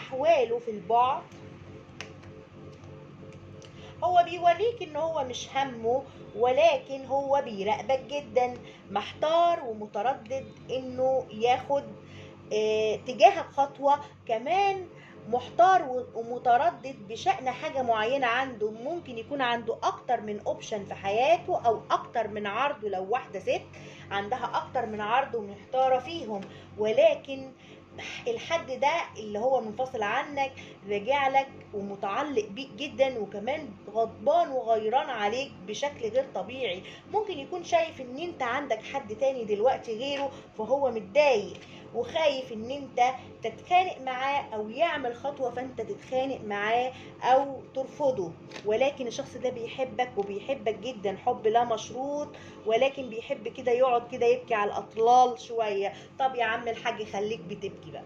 احواله في البعد. هو بيوريك ان هو مش همه، ولكن هو بيراقبك جدا، محتار ومتردد انه ياخد تجاهك خطوة. كمان محتار ومتردد بشأن حاجة معينة عنده، ممكن يكون عنده أكتر من أوبشن في حياته، أو أكتر من عرض. لو واحدة ست عندها أكتر من عرض ومحتارة فيهم، ولكن الحد ده اللي هو منفصل عنك راجع لك ومتعلق بيك جدا، وكمان غضبان وغيران عليك بشكل غير طبيعي. ممكن يكون شايف ان انت عندك حد تاني دلوقتي غيره، فهو متضايق وخايف ان انت تتخانق معاه او يعمل خطوة فانت تتخانق معاه او ترفضه. ولكن الشخص ده بيحبك وبيحبك جدا حب لا مشروط، ولكن بيحب كده يقعد كده يبكي على الاطلال شوية. طب يا عم الحاج خليك بتبكي بقى.